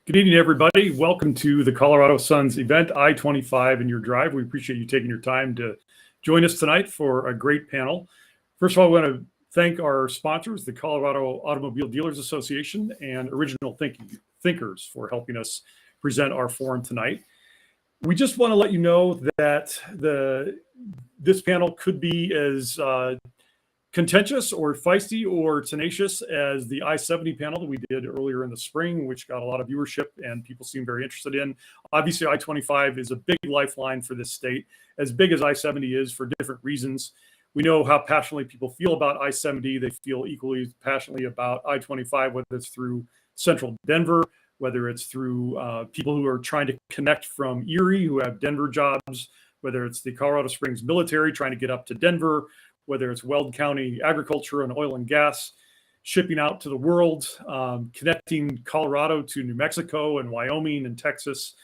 Good evening, everybody. Welcome to the Colorado Suns event, I-25 in your drive. We appreciate you taking your time to join us tonight for a great panel. First of all, I want to thank our sponsors, the Colorado Automobile Dealers Association and Original Thinkers for helping us present our forum tonight. We just want to let you know that this panel could be as contentious or feisty or tenacious as the I-70 panel that we did earlier in the spring, which got a lot of viewership and people seem very interested in. Obviously, I-25 is a big lifeline for this state, as big as I-70 is for different reasons. We know how passionately people feel about I-70. They feel equally passionately about I-25, whether it's through central Denver, whether it's through people who are trying to connect from Erie, who have Denver jobs, whether it's the Colorado Springs military trying to get up to Denver, whether it's Weld County agriculture and oil and gas, shipping out to the world, connecting Colorado to New Mexico and Wyoming and Texas,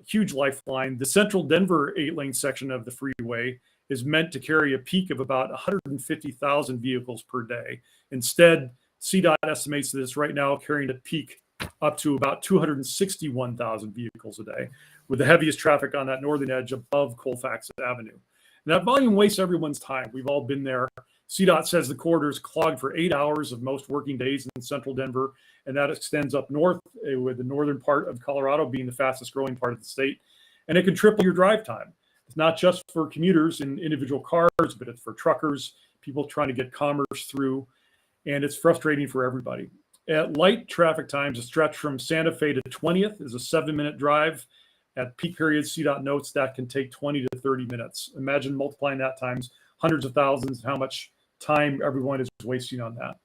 a huge lifeline. The central Denver 8-lane section of the freeway is meant to carry a peak of about 150,000 vehicles per day. Instead, CDOT estimates that it's right now carrying a peak up to about 261,000 vehicles a day, with the heaviest traffic on that northern edge above Colfax Avenue. And that volume wastes everyone's time. We've all been there. CDOT says the corridor is clogged for 8 hours of most working days in central Denver, and that extends up north, with the northern part of Colorado being the fastest growing part of the state. And it can triple your drive time. It's not just for commuters in individual cars, but it's for truckers, people trying to get commerce through, and it's frustrating for everybody. At light traffic times, a stretch from Santa Fe to 20th is a 7-minute drive. At peak periods, CDOT notes that can take 20 to 30 minutes. Imagine multiplying that times hundreds of thousands, and how much time everyone is wasting on that.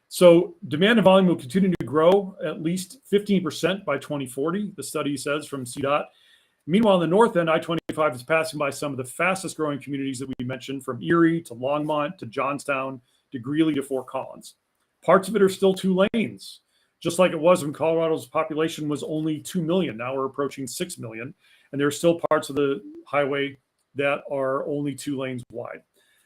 So demand and volume will continue to grow at least 15% by 2040, the study says from CDOT. Meanwhile, in the north end, I-25 is passing by some of the fastest growing communities that we mentioned, from Erie to Longmont to Johnstown to Greeley to Fort Collins. Parts of it are still 2 lanes. Just like it was when Colorado's population was only 2 million. Now we're approaching 6 million. And there are still parts of the highway that are only 2 lanes wide.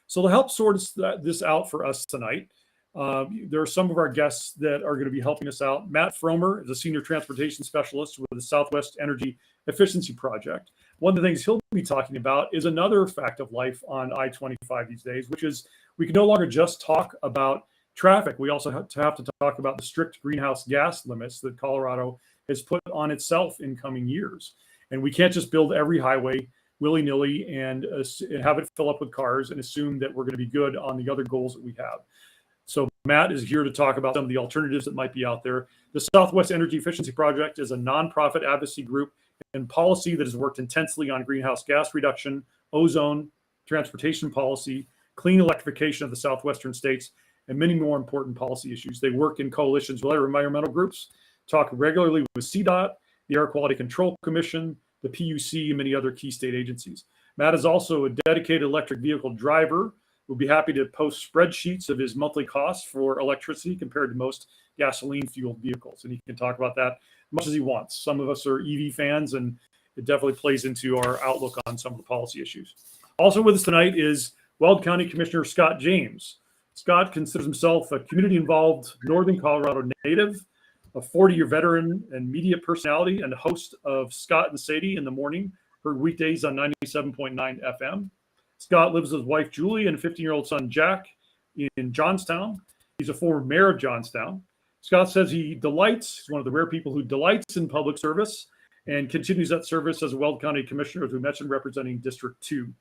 So to help sort this out for us tonight, there are some of our guests that are going to be helping us out. Matt Fromer is a senior transportation specialist with the Southwest Energy Efficiency Project. One of the things he'll be talking about is another fact of life on I-25 these days, which is we can no longer just talk about traffic. We also have to talk about the strict greenhouse gas limits that Colorado has put on itself in coming years. And we can't just build every highway willy-nilly and have it fill up with cars and assume that we're going to be good on the other goals that we have. So Matt is here to talk about some of the alternatives that might be out there. The Southwest Energy Efficiency Project is a nonprofit advocacy group and policy that has worked intensely on greenhouse gas reduction, ozone, transportation policy, clean electrification of the southwestern states, and many more important policy issues. They work in coalitions with other environmental groups, talk regularly with CDOT, the Air Quality Control Commission, the PUC, and many other key state agencies. Matt is also a dedicated electric vehicle driver. We'll be happy to post spreadsheets of his monthly costs for electricity compared to most gasoline-fueled vehicles. And he can talk about that as much as he wants. Some of us are EV fans, and it definitely plays into our outlook on some of the policy issues. Also with us tonight is Weld County Commissioner Scott James. Scott considers himself a community-involved Northern Colorado native, a 40-year veteran and media personality, and host of Scott and Sadie in the Morning, heard weekdays on 97.9 FM. Scott lives with his wife, Julie, and a 15-year-old son, Jack, in Johnstown. He's a former mayor of Johnstown. Scott says he's one of the rare people who delights in public service and continues that service as a Weld County Commissioner, as we mentioned, representing District 2.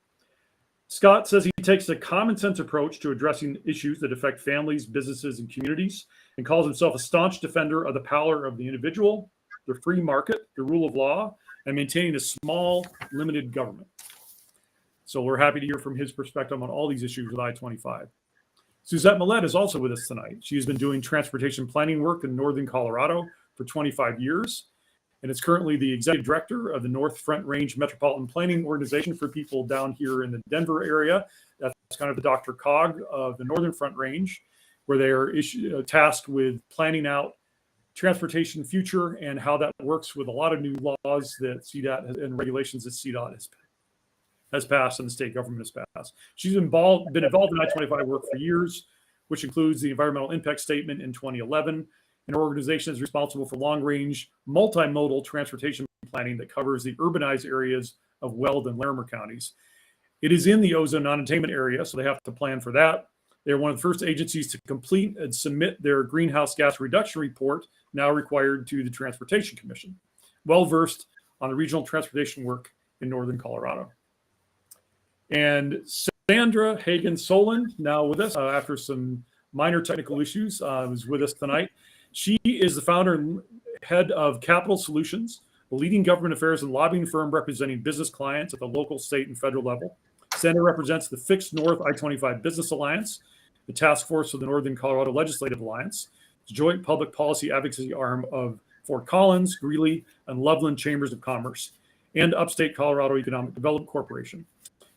Scott says he takes a common sense approach to addressing issues that affect families, businesses, and communities, and calls himself a staunch defender of the power of the individual, the free market, the rule of law, and maintaining a small, limited government. So we're happy to hear from his perspective on all these issues with I-25. Suzette Mollette is also with us tonight. She has been doing transportation planning work in northern Colorado for 25 years. And is currently the executive director of the North Front Range Metropolitan Planning Organization for people down here in the Denver area. That's kind of the Dr. Cog of the Northern Front Range, where they are tasked with planning out transportation future and how that works with a lot of new laws that CDOT and regulations that CDOT has passed and the state government has passed. She's been involved in I-25 work for years, which includes the environmental impact statement in 2011, An organization is responsible for long-range multimodal transportation planning that covers the urbanized areas of Weld and Larimer counties. It is in the ozone non-attainment area, so they have to plan for that. They're one of the first agencies to complete and submit their greenhouse gas reduction report, now required to the Transportation Commission. Well-versed on the regional transportation work in northern Colorado. And Sandra Hagen-Solin, now with us after some minor technical issues, is with us tonight. She is the founder and head of Capital Solutions, a leading government affairs and lobbying firm representing business clients at the local, state, and federal level. Sandra represents the Fixed North I-25 Business Alliance, the task force of the Northern Colorado Legislative Alliance, the joint public policy advocacy arm of Fort Collins, Greeley, and Loveland Chambers of Commerce, and Upstate Colorado Economic Development Corporation.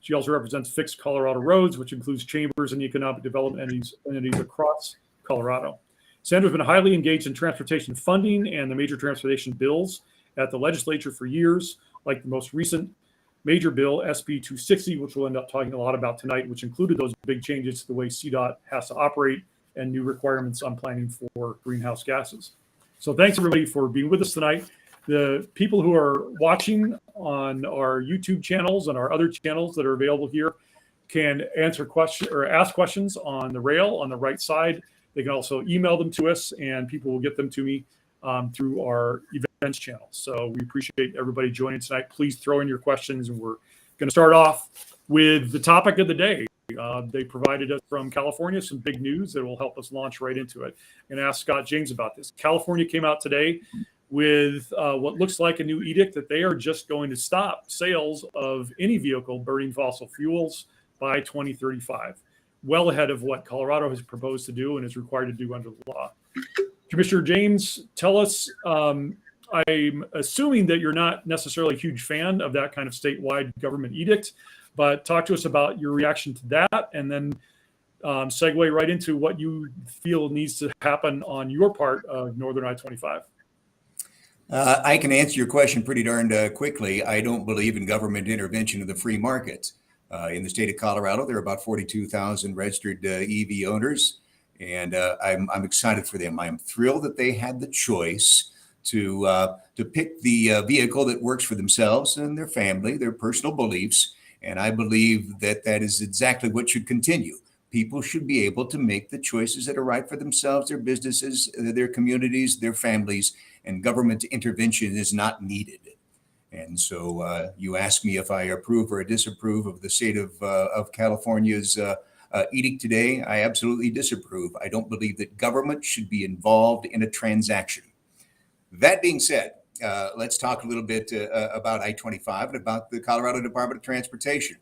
She also represents Fixed Colorado Roads, which includes chambers and economic development entities across Colorado. Sandra's been highly engaged in transportation funding and the major transportation bills at the legislature for years, like the most recent major bill, SB 260, which we'll end up talking a lot about tonight, which included those big changes to the way CDOT has to operate and new requirements on planning for greenhouse gases. So thanks everybody for being with us tonight. The people who are watching on our YouTube channels and our other channels that are available here can answer questions or ask questions on the rail on the right side. They can also email them to us and people will get them to me through our events channel. So we appreciate everybody joining tonight. Please throw in your questions, and we're going to start off with the topic of the day. They provided us from California some big news that will help us launch right into it. I'm going to ask Scott James about this. California came out today with what looks like a new edict that they are just going to stop sales of any vehicle burning fossil fuels by 2035, well ahead of what Colorado has proposed to do and is required to do under the law. Commissioner James, tell us, I'm assuming that you're not necessarily a huge fan of that kind of statewide government edict, but talk to us about your reaction to that, and then segue right into what you feel needs to happen on your part of Northern I-25. I can answer your question pretty darn quickly. I don't believe in government intervention of the free market. In the state of Colorado, there are about 42,000 registered EV owners, and I'm excited for them. I'm thrilled that they had the choice to pick the vehicle that works for themselves and their family, their personal beliefs, and I believe that that is exactly what should continue. People should be able to make the choices that are right for themselves, their businesses, their communities, their families, and government intervention is not needed. And so you ask me if I approve or disapprove of the state of California's edict today. I absolutely disapprove. I don't believe that government should be involved in a transaction. That being said, let's talk a little bit about I-25 and about the Colorado Department of Transportation.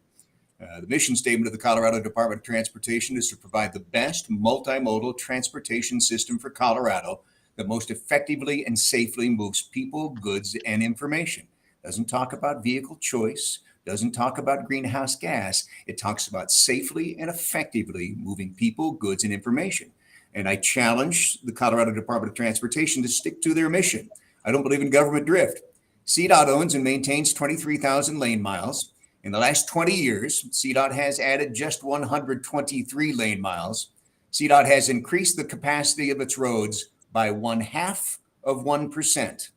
The mission statement of the Colorado Department of Transportation is to provide the best multimodal transportation system for Colorado that most effectively and safely moves people, goods, and information. Doesn't talk about vehicle choice, doesn't talk about greenhouse gas. It talks about safely and effectively moving people, goods, and information. And I challenge the Colorado Department of Transportation to stick to their mission. I don't believe in government drift. CDOT owns and maintains 23,000 lane miles. In the last 20 years, CDOT has added just 123 lane miles. CDOT has increased the capacity of its roads by 0.5%.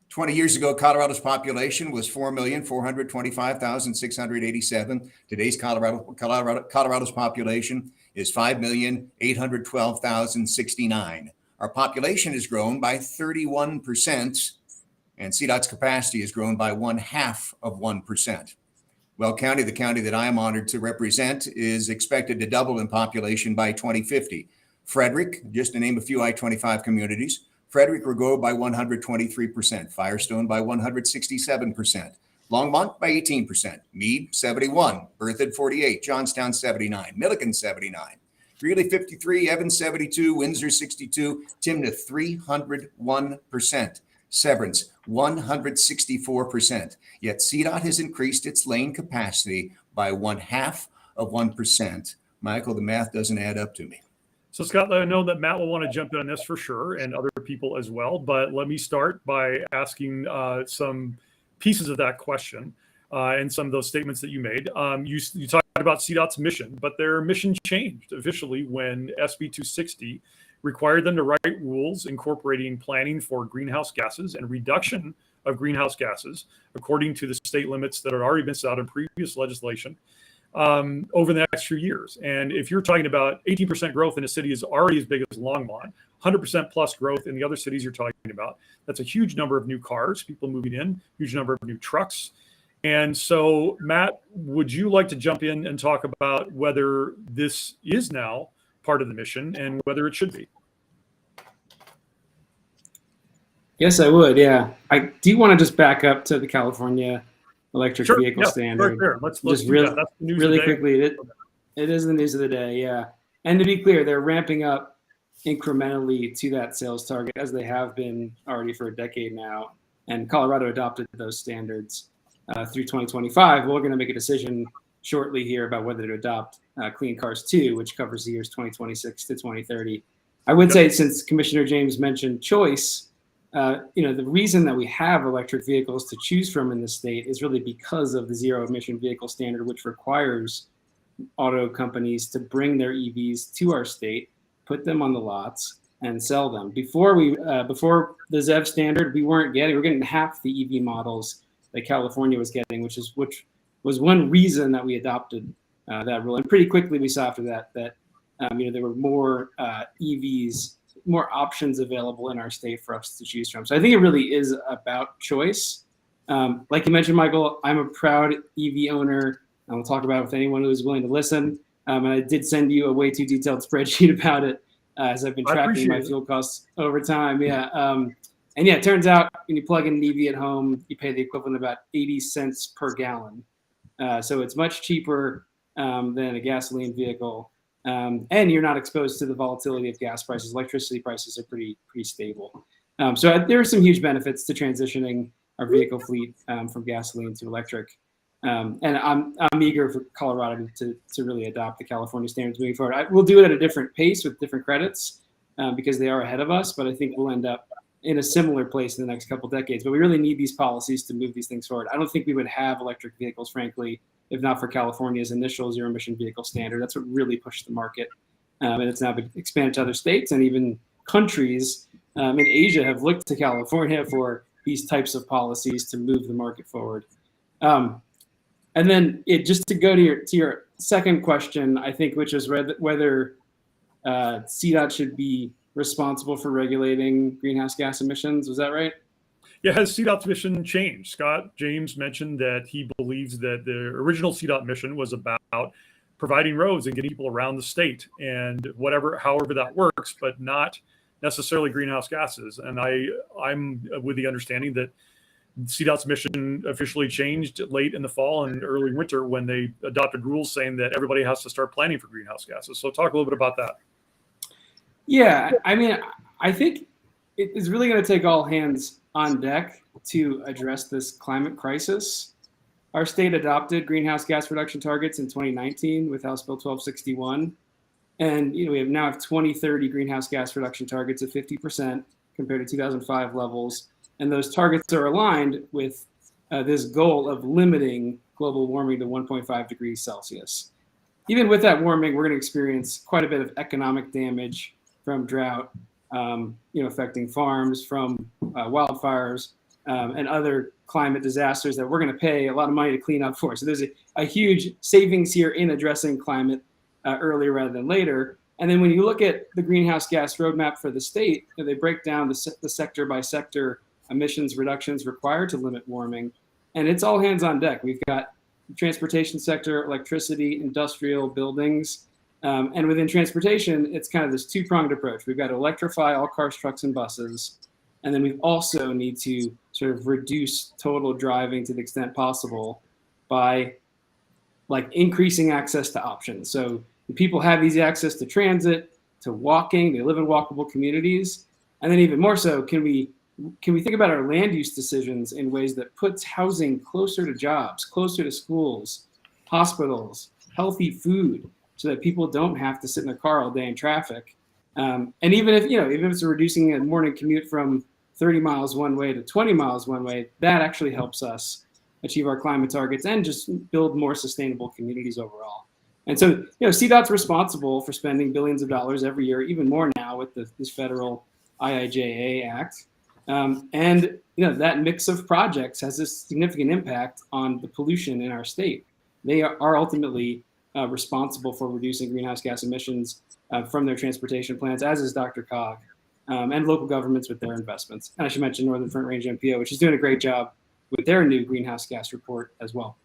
20 years ago, Colorado's population was 4,425,687. Today's Colorado's population is 5,812,069. Our population has grown by 31%, and CDOT's capacity has grown by 0.5%. Weld County, the county that I am honored to represent, is expected to double in population by 2050. Frederick, just to name a few I-25 communities, Frederick will grow by 123%, Firestone by 167%, Longmont by 18%, Meade 71%, Berthoud 48%, Johnstown 79%, Milliken 79%, Greeley 53%, Evans 72%, Windsor 62%, Timnath 301%, Severance 164%. Yet CDOT has increased its lane capacity by 0.5%. Michael, the math doesn't add up to me. So Scott, I know that Matt will want to jump in on this for sure, and other people as well, but let me start by asking some pieces of that question and some of those statements that you made. You talked about CDOT's mission, but their mission changed officially when SB 260 required them to write rules incorporating planning for greenhouse gases and reduction of greenhouse gases according to the state limits that had already been set out in previous legislation over the next few years. And if you're talking about 18% growth in a city is already as big as Longmont, 100% plus growth in the other cities you're talking about, that's a huge number of new cars, people moving in, huge number of new trucks. And so, Matt, would you like to jump in and talk about whether this is now part of the mission and whether it should be? Yes, I would. Yeah, I do want to just back up to the California electric vehicle standard. Sure. Let's just do really, that. That's the news really of the day. quickly. It is the news of the day. Yeah, and to be clear, they're ramping up incrementally to that sales target as they have been already for a decade now. And Colorado adopted those standards through 2025. We're going to make a decision shortly here about whether to adopt Clean Cars 2, which covers the years 2026 to 2030. I would say, since Commissioner James mentioned choice, the reason that we have electric vehicles to choose from in the state is really because of the zero emission vehicle standard, which requires auto companies to bring their EVs to our state, put them on the lots, and sell them. Before the ZEV standard, we're getting half the EV models that California was getting, which was one reason that we adopted that rule. And pretty quickly we saw after that there were more EVs, more options available in our state for us to choose from. So I think it really is about choice. Like you mentioned, Michael, I'm a proud EV owner. I will talk about it with anyone who is willing to listen. And I did send you a way too detailed spreadsheet about it as I've been tracking my fuel costs over time. Yeah. And yeah, it turns out when you plug in an EV at home, you pay the equivalent of about 80 cents per gallon. So it's much cheaper than a gasoline vehicle. And you're not exposed to the volatility of gas prices. Electricity prices are pretty stable. So there are some huge benefits to transitioning our vehicle fleet from gasoline to electric. And I'm eager for Colorado to really adopt the California standards moving forward. We'll do it at a different pace with different credits because they are ahead of us, but I think we'll end up in a similar place in the next couple decades. But we really need these policies to move these things forward. I don't think we would have electric vehicles, frankly, if not for California's initial zero emission vehicle standard. That's what really pushed the market. And it's now been expanded to other states, and even countries in Asia have looked to California for these types of policies to move the market forward. And then just to go to your second question, I think, which is whether CDOT should be responsible for regulating greenhouse gas emissions. Was that right? Yeah, has CDOT's mission changed? Scott James mentioned that he believes that the original CDOT mission was about providing roads and getting people around the state and however that works, but not necessarily greenhouse gases. And I'm with the understanding that CDOT's mission officially changed late in the fall and early winter when they adopted rules saying that everybody has to start planning for greenhouse gases. So talk a little bit about that. Yeah, I mean, I think it is really going to take all hands on deck to address this climate crisis. Our state adopted greenhouse gas reduction targets in 2019 with House Bill 1261. And we now have 2030 greenhouse gas reduction targets of 50% compared to 2005 levels. And those targets are aligned with this goal of limiting global warming to 1.5 degrees Celsius. Even with that warming, we're going to experience quite a bit of economic damage from drought, affecting farms, from wildfires, and other climate disasters that we're going to pay a lot of money to clean up for. So there's a huge savings here in addressing climate earlier rather than later. And then when you look at the greenhouse gas roadmap for the state, they break down the sector by sector emissions reductions required to limit warming. And it's all hands on deck. We've got the transportation sector, electricity, industrial, buildings. And within transportation, it's kind of this two-pronged approach. We've got to electrify all cars, trucks, and buses. And then we also need to sort of reduce total driving to the extent possible by increasing access to options. So people have easy access to transit, to walking, they live in walkable communities. And then even more so, can we think about our land use decisions in ways that puts housing closer to jobs, closer to schools, hospitals, healthy food, so that people don't have to sit in their car all day in traffic. And even if it's reducing a morning commute from 30 miles one way to 20 miles one way, that actually helps us achieve our climate targets and just build more sustainable communities overall. And so, CDOT's responsible for spending billions of dollars every year, even more now with this federal IIJA Act. And that mix of projects has a significant impact on the pollution in our state. They are ultimately responsible for reducing greenhouse gas emissions from their transportation plans, as is DRCOG, and local governments with their investments. And I should mention Northern Front Range MPO, which is doing a great job with their new greenhouse gas report as well.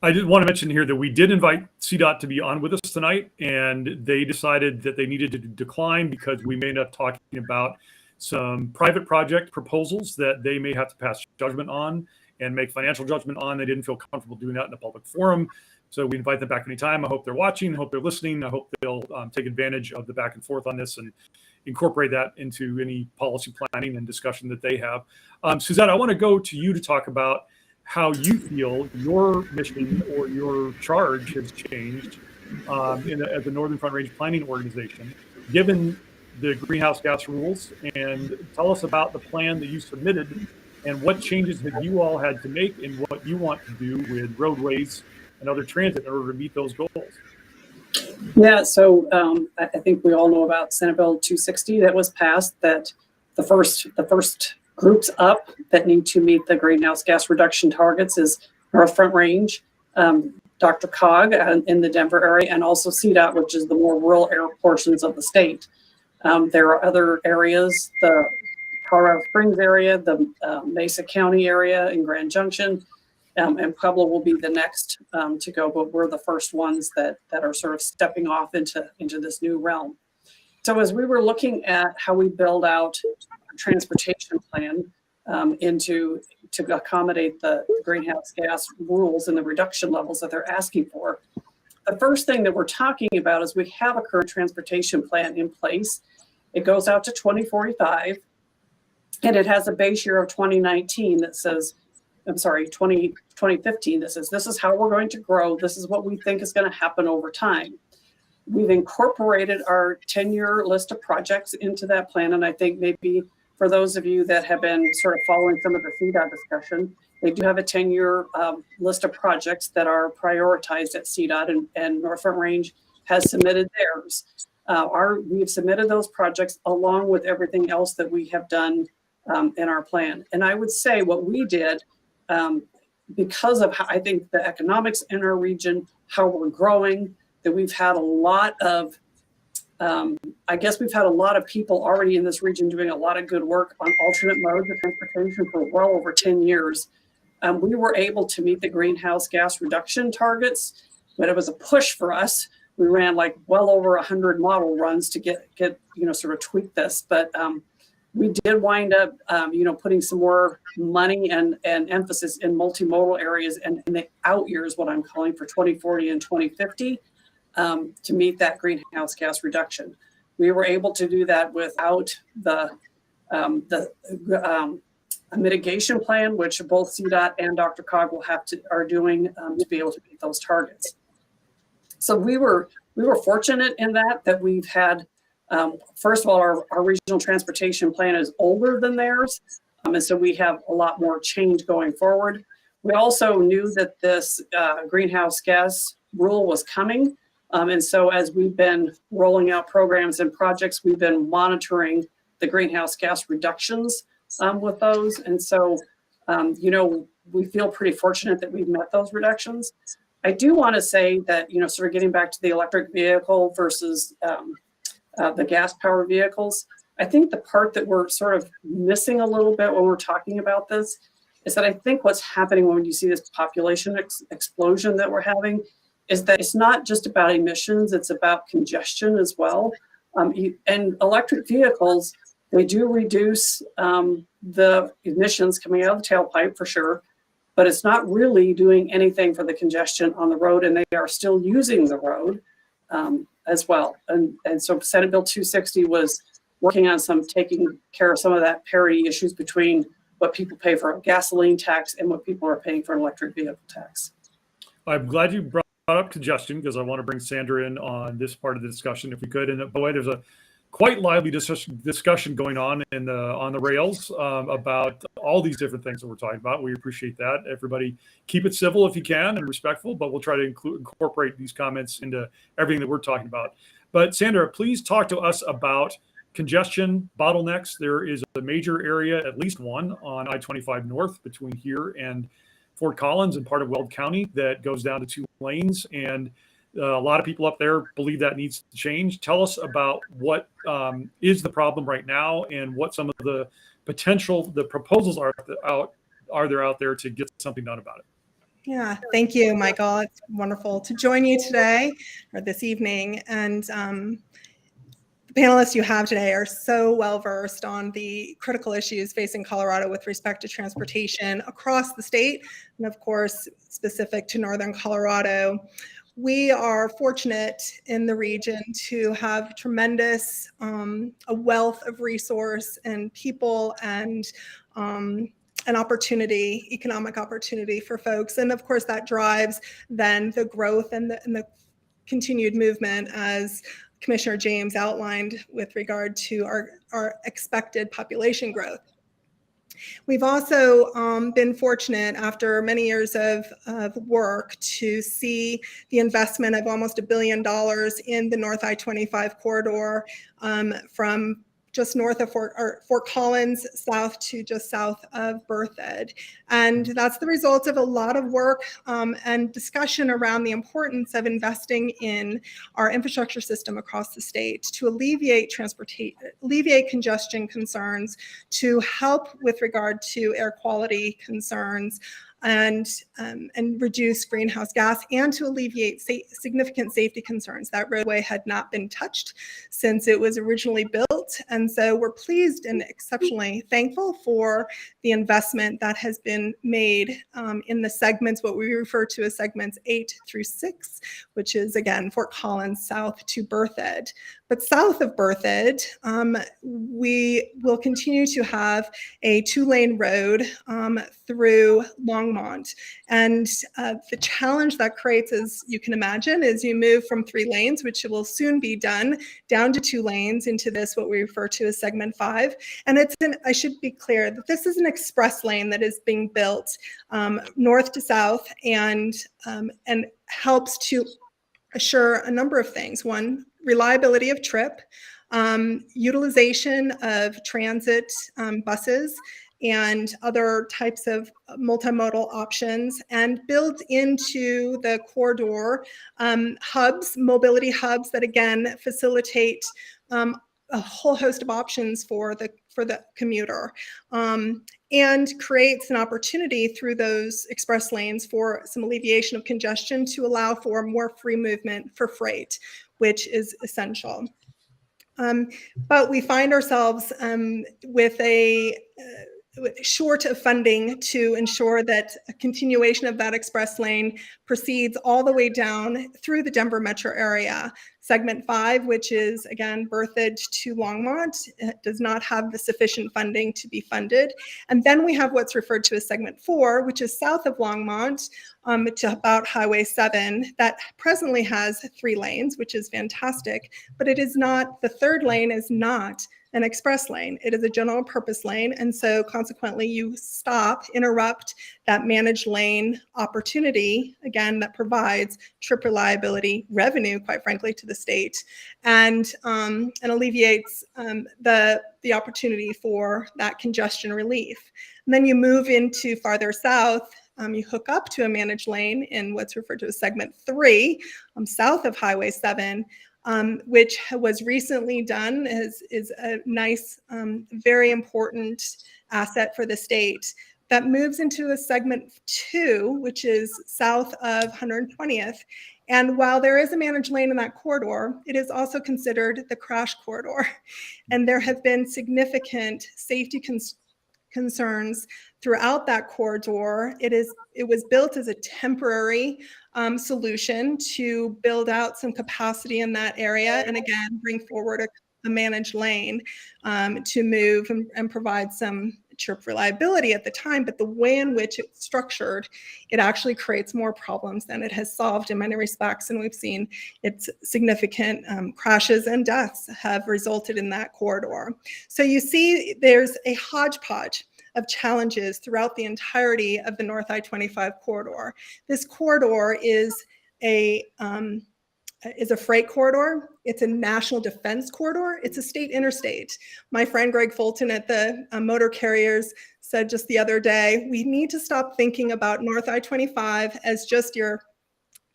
I did want to mention here that we did invite CDOT to be on with us tonight, and they decided that they needed to decline because we may end up talking about some private project proposals that they may have to pass judgment on and make financial judgment on. They didn't feel comfortable doing that in a public forum. So we invite them back anytime. I hope they're watching. I hope they're listening. I hope they'll take advantage of the back and forth on this and incorporate that into any policy planning and discussion that they have. Suzette, I want to go to you to talk about how you feel your mission or your charge has changed as a Northern Front Range Planning Organization, given the greenhouse gas rules, and tell us about the plan that you submitted and what changes that you all had to make and what you want to do with roadways and other transit in order to meet those goals. Yeah, so I think we all know about Senate Bill 260 that was passed, that the first groups up that need to meet the greenhouse gas reduction targets is North Front Range, DRCOG in the Denver area, and also CDOT, which is the more rural area portions of the state. There are other areas, the Colorado Springs area, the Mesa County area in Grand Junction, and Pueblo will be the next to go, but we're the first ones that are sort of stepping off into this new realm. So as we were looking at how we build out a transportation plan to accommodate the greenhouse gas rules and the reduction levels that they're asking for, the first thing that we're talking about is we have a current transportation plan in place. It goes out to 2045, and it has a base year of 2015 that says, this is how we're going to grow. This is what we think is going to happen over time. We've incorporated our 10-year list of projects into that plan. And I think maybe for those of you that have been sort of following some of the CDOT discussion, they do have a 10-year list of projects that are prioritized at CDOT, and North Front Range has submitted theirs. We've submitted those projects along with everything else that we have done in our plan. And I would say what we did, because of how I think the economics in our region, how we're growing, that we've had a lot of, we've had a lot of people already in this region doing a lot of good work on alternate modes of transportation for well over 10 years. We were able to meet the greenhouse gas reduction targets, but it was a push for us. We ran like well over 100 model runs to get sort of tweak this, but we did wind up, putting some more money and emphasis in multimodal areas and in the out years, what I'm calling for 2040 and 2050, to meet that greenhouse gas reduction. We were able to do that without the mitigation plan, which both CDOT and DRCOG are doing to be able to meet those targets. So we were fortunate in that we've had. First of all, our regional transportation plan is older than theirs, and so we have a lot more change going forward. We also knew that this greenhouse gas rule was coming, and so as we've been rolling out programs and projects, we've been monitoring the greenhouse gas reductions with those, and so we feel pretty fortunate that we've met those reductions. I do want to say that sort of getting back to the electric vehicle versus the gas-powered vehicles, I think the part that we're sort of missing a little bit when we're talking about this is that I think what's happening when you see this population explosion that we're having is that it's not just about emissions, it's about congestion as well. And electric vehicles, they do reduce the emissions coming out of the tailpipe for sure, but it's not really doing anything for the congestion on the road, and they are still using the road. As well. And so Senate Bill 260 was working on taking care of some of that parity issues between what people pay for a gasoline tax and what people are paying for an electric vehicle tax. I'm glad you brought up congestion because I want to bring Sandra in on this part of the discussion if we could. And by the way, there's quite lively discussion going on on the rails about all these different things that we're talking about. We appreciate that. Everybody, keep it civil if you can and respectful, but we'll try to incorporate these comments into everything that we're talking about. But Sandra, please talk to us about congestion, bottlenecks. There is a major area, at least one, on I-25 North between here and Fort Collins and part of Weld County that goes down to 2 lanes. And a lot of people up there believe that needs to change. Tell us about what is the problem right now and what some of the proposals are out there to get something done about it. Yeah, thank you, Michael. It's wonderful to join you today or this evening. And the panelists you have today are so well versed on the critical issues facing Colorado with respect to transportation across the state, and of course, specific to Northern Colorado. We are fortunate in the region to have tremendous, a wealth of resource and people and an opportunity, economic opportunity for folks. And of course that drives then the growth and the continued movement, as Commissioner James outlined, with regard to our expected population growth. We've also been fortunate after many years of work to see the investment of almost $1 billion in the North I-25 corridor from just north of Fort Collins south to just south of Berthoud. And that's the result of a lot of work and discussion around the importance of investing in our infrastructure system across the state to alleviate congestion concerns, to help with regard to air quality concerns, and reduce greenhouse gas, and to alleviate significant safety concerns. That roadway had not been touched since it was originally built. And so we're pleased and exceptionally thankful for the investment that has been made in the segments, what we refer to as segments 8 through 6, which is again, Fort Collins south to Berthoud. But south of Berthoud, we will continue to have a 2-lane road through Longmont. And the challenge that creates, as you can imagine, is you move from 3 lanes, which will soon be done, down to 2 lanes into this, what we refer to as segment 5. And I should be clear that this is an express lane that is being built north to south and helps to assure a number of things. One, reliability of trip, utilization of transit buses and other types of multimodal options, and build into the corridor hubs, mobility hubs that again facilitate a whole host of options for the commuter, and creates an opportunity through those express lanes for some alleviation of congestion to allow for more free movement for freight, which is essential. But we find ourselves with short of funding to ensure that a continuation of that express lane proceeds all the way down through the Denver metro area. Segment 5, which is again Berthoud to Longmont, does not have the sufficient funding to be funded. And then we have what's referred to as segment 4, which is south of Longmont to about Highway 7, that presently has 3 lanes, which is fantastic, but it is not, the 3rd lane is not an express lane. It is a general purpose lane. And so consequently, you interrupt that managed lane opportunity, again, that provides trip reliability revenue, quite frankly, to the state, and alleviates the opportunity for that congestion relief. And then you move into farther south, you hook up to a managed lane in what's referred to as segment 3, south of Highway 7, which was recently done, is a nice, very important asset for the state, that moves into a segment 2, which is south of 120th. And while there is a managed lane in that corridor, it is also considered the crash corridor. And there have been significant safety concerns throughout that corridor. It was built as a temporary solution to build out some capacity in that area, and again, bring forward a managed lane to move and provide some chirp reliability at the time, but the way in which it's structured, it actually creates more problems than it has solved in many respects. And we've seen its significant crashes and deaths have resulted in that corridor. So you see there's a hodgepodge of challenges throughout the entirety of the North I-25 corridor. This corridor is a freight corridor. It's a national defense corridor. It's a state interstate. My friend Greg Fulton at the motor carriers said just the other day, we need to stop thinking about North I-25 as just your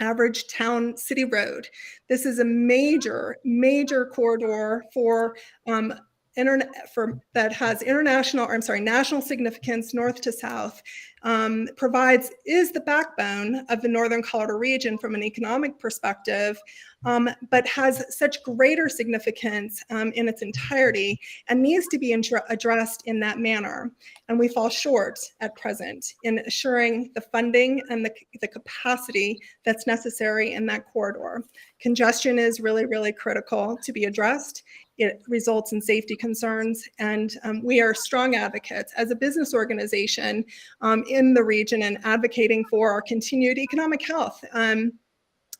average town city road. This is a major, major corridor for that has national significance north to south, is the backbone of the Northern Colorado region from an economic perspective, but has such greater significance in its entirety and needs to be addressed in that manner. And we fall short at present in assuring the funding and the capacity that's necessary in that corridor. Congestion is really, really critical to be addressed. It results in safety concerns, and we are strong advocates as a business organization in the region and advocating for our continued economic health.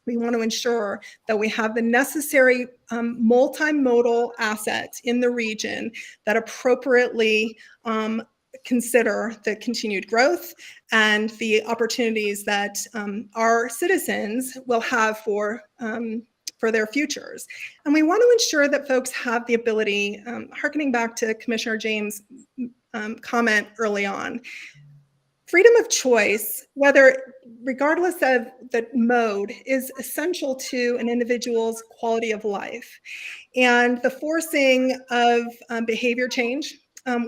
We want to ensure that we have the necessary multimodal assets in the region that appropriately consider the continued growth and the opportunities that our citizens will have for their futures. And we want to ensure that folks have the ability, hearkening back to Commissioner James' comment early on, freedom of choice, regardless of the mode, is essential to an individual's quality of life. And the forcing of behavior change,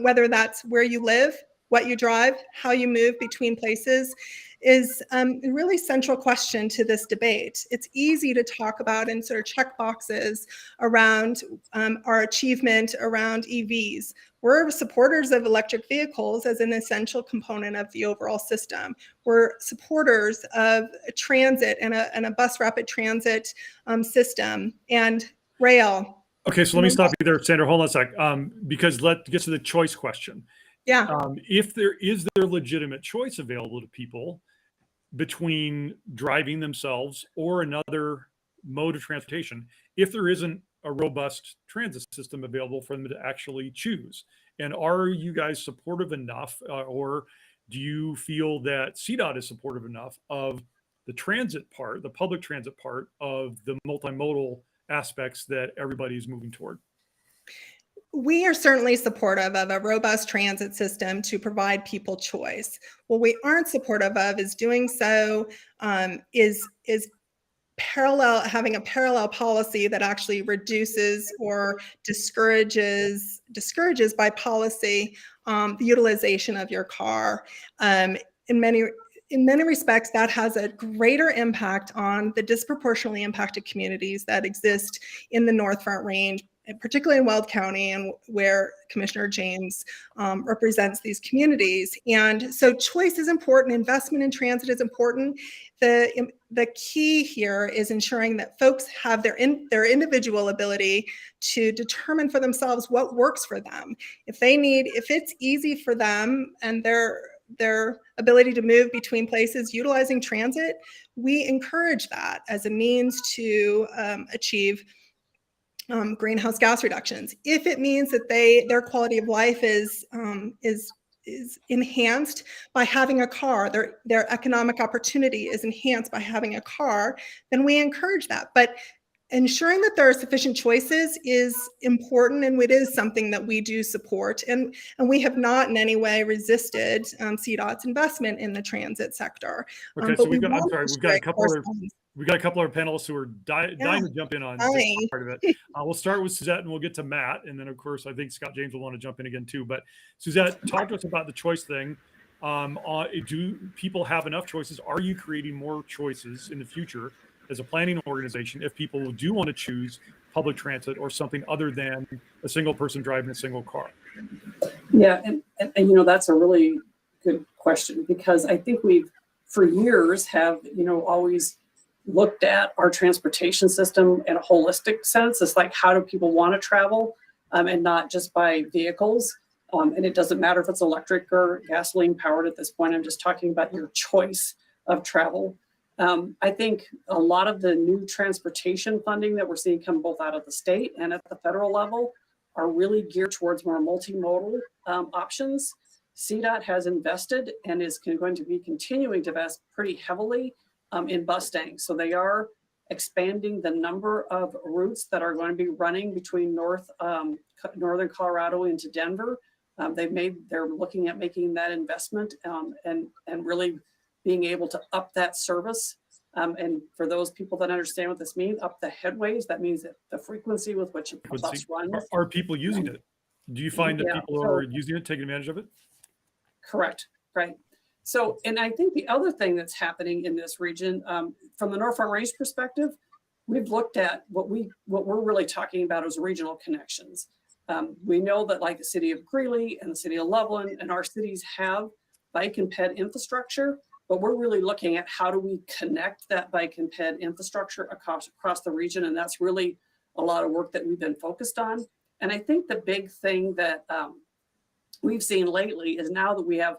whether that's where you live, what you drive, how you move between places, is a really central question to this debate. It's easy to talk about and sort of check boxes around our achievement around EVs. We're supporters of electric vehicles as an essential component of the overall system. We're supporters of transit and a bus rapid transit system and rail. Okay, so let me stop you there, Sandra. Hold on a sec, because let's get to the choice question. Yeah. If there is legitimate choice available to people between driving themselves or another mode of transportation, if there isn't a robust transit system available for them to actually choose, and are you guys supportive enough, or do you feel that CDOT is supportive enough of the transit part, the public transit part of the multimodal aspects that everybody's moving toward? We are certainly supportive of a robust transit system to provide people choice. What we aren't supportive of is doing so is having a parallel policy that actually reduces or discourages by policy the utilization of your car. In many respects, that has a greater impact on the disproportionately impacted communities that exist in the North Front Range, particularly in Weld County, and where Commissioner James represents these communities. And so choice is important, investment in transit is important. The key here is ensuring that folks have their individual ability to determine for themselves what works for them. If it's easy for them and their ability to move between places utilizing transit, we encourage that as a means to achieve greenhouse gas reductions. If it means that their quality of life is enhanced by having a car, their economic opportunity is enhanced by having a car, then we encourage that. But ensuring that there are sufficient choices is important, and it is something that we do support. And we have not in any way resisted CDOT's investment in the transit sector. Okay, so we've got a couple of panelists who are dying to jump in on this part of it. We'll start with Suzette and we'll get to Matt. And then, of course, I think Scott James will want to jump in again, too. But Suzette, talk to us about the choice thing. Do people have enough choices? Are you creating more choices in the future as a planning organization if people do want to choose public transit or something other than a single person driving a single car? Yeah, and that's a really good question, because I think we've, for years, have, always looked at our transportation system in a holistic sense. It's like, how do people want to travel, and not just by vehicles. And it doesn't matter if it's electric or gasoline powered at this point. I'm just talking about your choice of travel. I think a lot of the new transportation funding that we're seeing come both out of the state and at the federal level are really geared towards more multimodal options. CDOT has invested and is going to be continuing to invest pretty heavily in Mustang. So they are expanding the number of routes that are going to be running between northern Colorado into Denver. They're looking at making that investment and really being able to up that service. And for those people that understand what this means, up the headways, that means that the frequency with which a bus runs. Are people using it? Do you find that people are using it, taking advantage of it? Correct, right. So, and I think the other thing that's happening in this region, from the North Front Range perspective, we've looked at what we're really talking about as regional connections. We know that like the city of Greeley and the city of Loveland and our cities have bike and ped infrastructure, but we're really looking at how do we connect that bike and ped infrastructure across the region. And that's really a lot of work that we've been focused on. And I think the big thing that we've seen lately is now that we have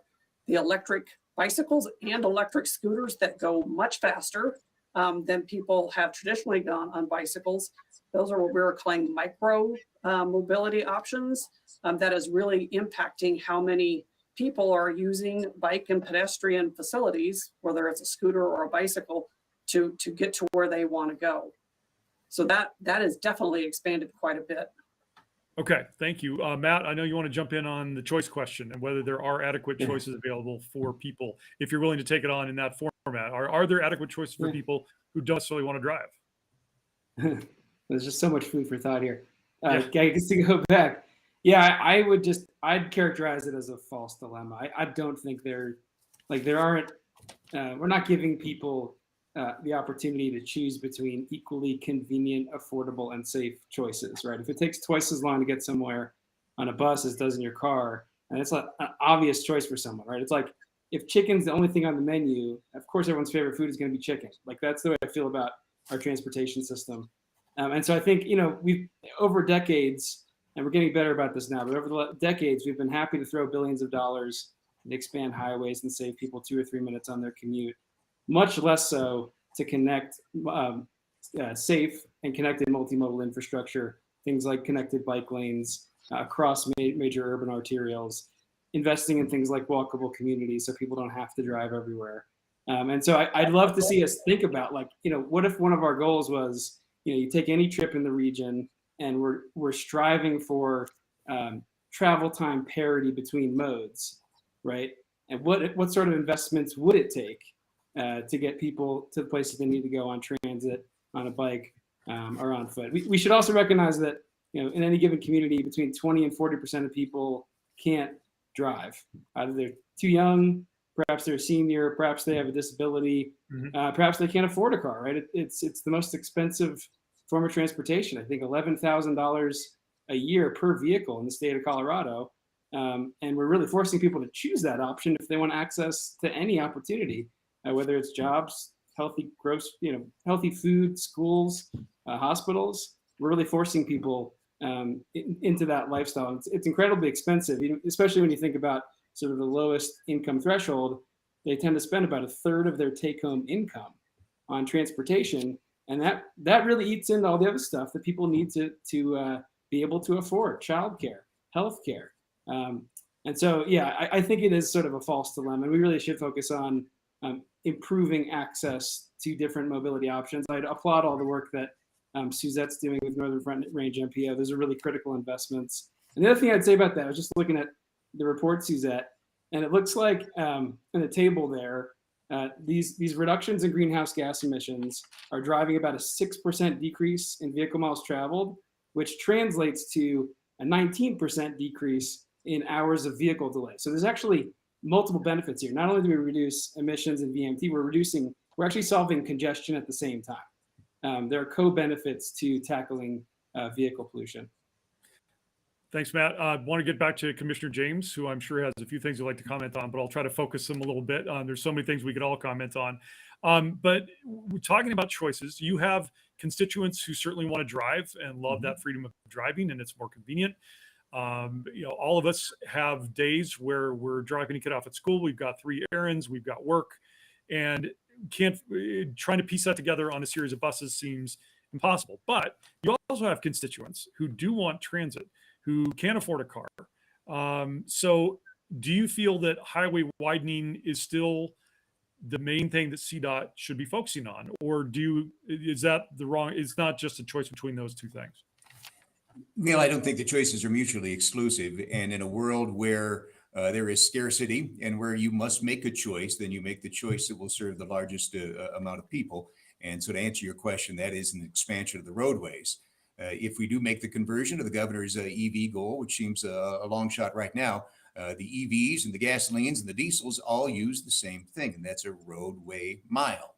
the electric bicycles and electric scooters that go much faster than people have traditionally gone on bicycles. Those are what we're calling micro mobility options. That is really impacting how many people are using bike and pedestrian facilities, whether it's a scooter or a bicycle, to get to where they want to go. So that has definitely expanded quite a bit. Okay, thank you. Matt, I know you want to jump in on the choice question and whether there are adequate choices available for people, if you're willing to take it on in that format. Are there adequate choices for people who don't necessarily want to drive? There's just so much food for thought here. I guess to go back. Yeah, I'd characterize it as a false dilemma. I don't think we're not giving people the opportunity to choose between equally convenient, affordable, and safe choices, right? If it takes twice as long to get somewhere on a bus as it does in your car, and it's an obvious choice for someone, right? It's like if chicken's the only thing on the menu, of course everyone's favorite food is going to be chicken. Like that's the way I feel about our transportation system. And so I think, we've over decades, and we're getting better about this now, but over the decades, we've been happy to throw billions of dollars and expand highways and save people 2 or 3 minutes on their commute. Much less so to connect safe and connected multimodal infrastructure, things like connected bike lanes across major urban arterials, investing in things like walkable communities so people don't have to drive everywhere. And so I'd love to see us think about what if one of our goals was, you take any trip in the region and we're striving for travel time parity between modes, right? And what sort of investments would it take to get people to the places they need to go on transit, on a bike, or on foot? We should also recognize that in any given community, between 20 and 40% of people can't drive. Either they're too young, perhaps they're a senior, perhaps they have a disability, perhaps they can't afford a car. Right? It's the most expensive form of transportation. I think $11,000 a year per vehicle in the state of Colorado. And we're really forcing people to choose that option if they want access to any opportunity, whether it's jobs, healthy food, schools, hospitals. We're really forcing people into that lifestyle. It's incredibly expensive, especially when you think about sort of the lowest income threshold. They tend to spend about a third of their take-home income on transportation, and that really eats into all the other stuff that people need to be able to afford: childcare, healthcare. And so, I think it is sort of a false dilemma, and we really should focus on improving access to different mobility options. I'd applaud all the work that Suzette's doing with Northern Front Range MPO. Those are really critical investments. And the other thing I'd say about that, I was just looking at the report, Suzette, and it looks like in the table there, these reductions in greenhouse gas emissions are driving about a 6% decrease in vehicle miles traveled, which translates to a 19% decrease in hours of vehicle delay. So there's actually multiple benefits here. Not only do we reduce emissions in VMT, we're actually solving congestion at the same time. There are co-benefits to tackling vehicle pollution. Thanks, Matt. I want to get back to Commissioner James, who I'm sure has a few things he'd like to comment on, but I'll try to focus them a little bit. There's so many things we could all comment on. But we're talking about choices. You have constituents who certainly want to drive and love that freedom of driving, and it's more convenient. All of us have days where we're dropping a kid off at school. We've got 3 errands, we've got work, and trying to piece that together on a series of buses seems impossible. But you also have constituents who do want transit, who can't afford a car. So do you feel that highway widening is still the main thing that CDOT should be focusing on, or is that the wrong? It's not just a choice between those two things. Neil, I don't think the choices are mutually exclusive. And in a world where there is scarcity and where you must make a choice, then you make the choice that will serve the largest amount of people. And so to answer your question, that is an expansion of the roadways. If we do make the conversion to the governor's EV goal, which seems a long shot right now, the EVs and the gasolines and the diesels all use the same thing, and that's a roadway mile.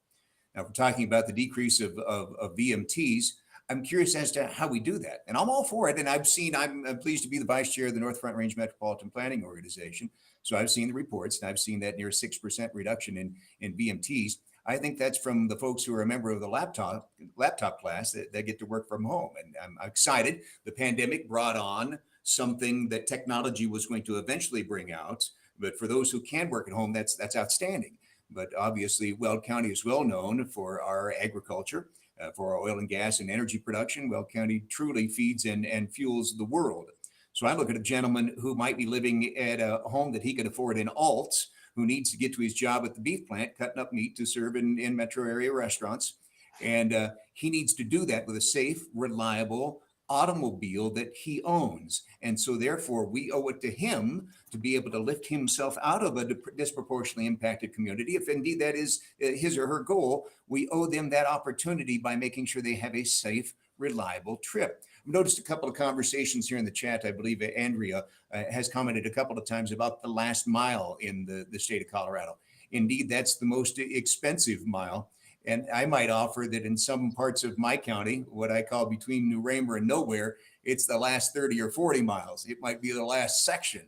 Now, if we're talking about the decrease of VMTs, I'm curious as to how we do that. And I'm all for it. And I'm pleased to be the vice chair of the North Front Range Metropolitan Planning Organization. So I've seen the reports, and I've seen that near 6% reduction in VMTs. I think that's from the folks who are a member of the laptop class that get to work from home. And I'm excited. The pandemic brought on something that technology was going to eventually bring out. But for those who can work at home, that's outstanding. But obviously, Weld County is well known for our agriculture, for our oil and gas and energy production. Weld County truly feeds and fuels the world. So I look at a gentleman who might be living at a home that he can afford in Alts, who needs to get to his job at the beef plant, cutting up meat to serve in metro area restaurants. And he needs to do that with a safe, reliable automobile that he owns. And so therefore we owe it to him to be able to lift himself out of a disproportionately impacted community. If indeed that is his or her goal, we owe them that opportunity by making sure they have a safe, reliable trip. I've noticed a couple of conversations here in the chat. I believe Andrea has commented a couple of times about the last mile in the state of Colorado. Indeed, that's the most expensive mile. And I might offer that in some parts of my county, what I call between New Raymer and nowhere, it's the last 30 or 40 miles. It might be the last section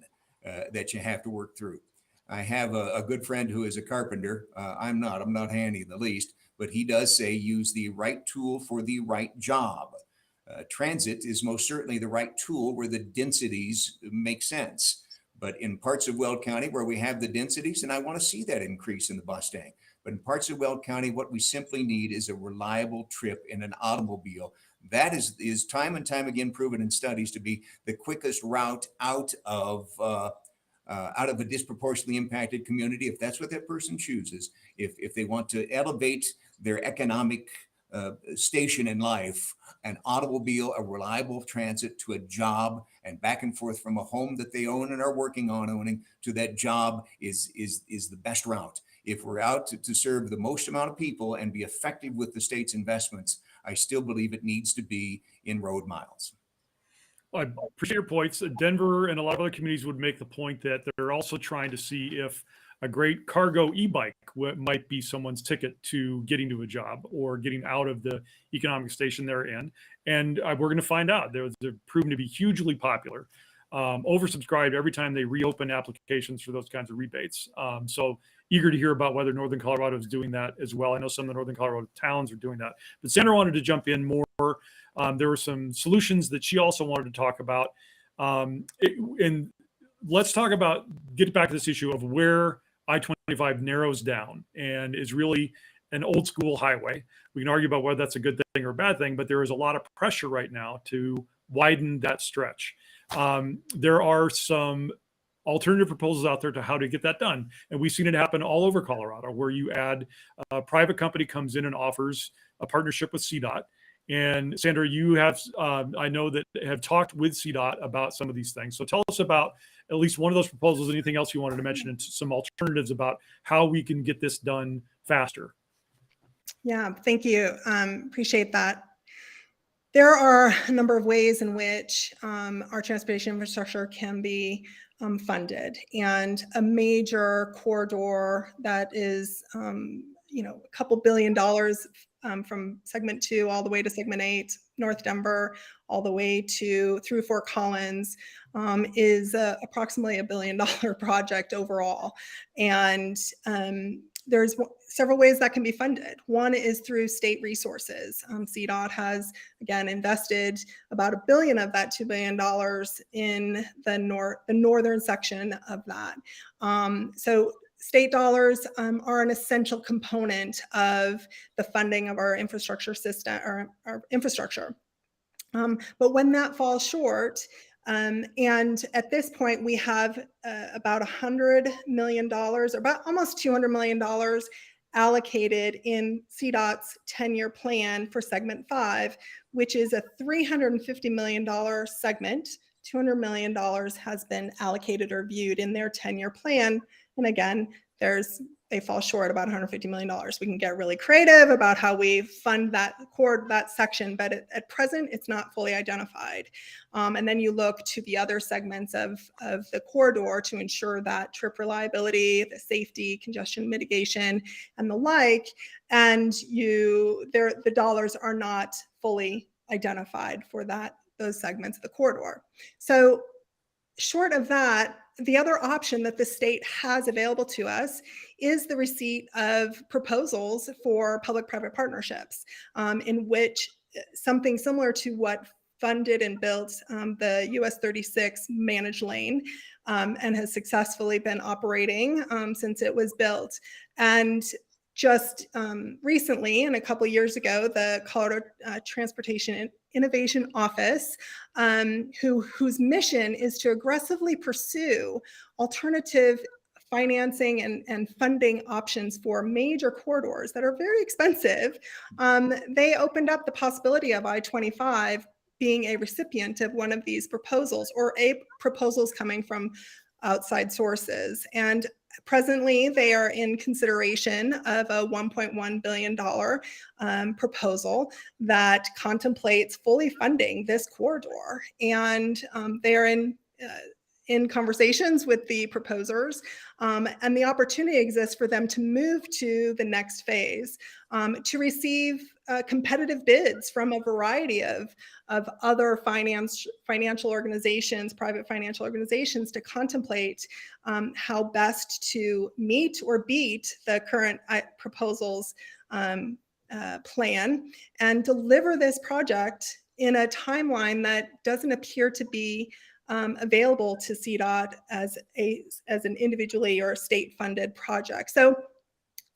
that you have to work through. I have a good friend who is a carpenter. I'm not handy in the least, but he does say use the right tool for the right job. Transit is most certainly the right tool where the densities make sense. But in parts of Weld County where we have the densities, and I want to see that increase in the Mustang. But in parts of Weld County, what we simply need is a reliable trip in an automobile. That is time and time again proven in studies to be the quickest route out of a disproportionately impacted community, if that's what that person chooses. If they want to elevate their economic station in life, an automobile, a reliable transit to a job and back and forth from a home that they own and are working on owning to that job is the best route. If we're out to serve the most amount of people and be effective with the state's investments, I still believe it needs to be in road miles. I appreciate your points. Denver and a lot of other communities would make the point that they're also trying to see if a great cargo e-bike might be someone's ticket to getting to a job or getting out of the economic station they're in. And we're going to find out. They're proven to be hugely popular, oversubscribed every time they reopen applications for those kinds of rebates. So eager to hear about whether Northern Colorado is doing that as well. I know some of the Northern Colorado towns are doing that. But Sandra wanted to jump in more. There were some solutions that she also wanted to talk about. And let's get back to this issue of where I-25 narrows down and is really an old school highway. We can argue about whether that's a good thing or a bad thing, but there is a lot of pressure right now to widen that stretch. There are some alternative proposals out there to how to get that done. And we've seen it happen all over Colorado, where you add a private company comes in and offers a partnership with CDOT. And Sandra, you have, I know that have talked with CDOT about some of these things. So tell us about at least one of those proposals, anything else you wanted to mention, and some alternatives about how we can get this done faster. Yeah, thank you. Appreciate that. There are a number of ways in which our transportation infrastructure can be funded, and a major corridor that is, a couple $2 billion from segment 2 all the way to segment 8, North Denver, all the way through Fort Collins, is approximately $1 billion project overall. And there's several ways that can be funded. One is through state resources. CDOT has, again, invested about $1 billion of that $2 billion in the northern section of that. So state dollars are an essential component of the funding of our infrastructure system, or our infrastructure. But when that falls short, and at this point we have about $100 million, or about almost $200 million allocated in CDOT's 10-year plan for segment 5, which is a $350 million segment. $200 million has been allocated or viewed in their 10-year plan. And again, they fall short about $150 million. We can get really creative about how we fund that section, but at present, it's not fully identified. And then you look to the other segments of the corridor to ensure that trip reliability, the safety, congestion mitigation, and the like, and the dollars are not fully identified for those segments of the corridor. So short of that, the other option that the state has available to us is the receipt of proposals for public-private partnerships, in which something similar to what funded and built the US 36 managed lane, and has successfully been operating since it was built. And just recently, and a couple of years ago, the Colorado Transportation Innovation Office, whose mission is to aggressively pursue alternative financing and funding options for major corridors that are very expensive, they opened up the possibility of I-25 being a recipient of one of these proposals, or proposals coming from outside sources. And presently, they are in consideration of a $1.1 billion proposal that contemplates fully funding this corridor. And they are in conversations with the proposers, and the opportunity exists for them to move to the next phase, to receive competitive bids from a variety of other financial organizations, private financial organizations, to contemplate how best to meet or beat the current proposal's plan and deliver this project in a timeline that doesn't appear to be available to CDOT as an individually or state-funded project. So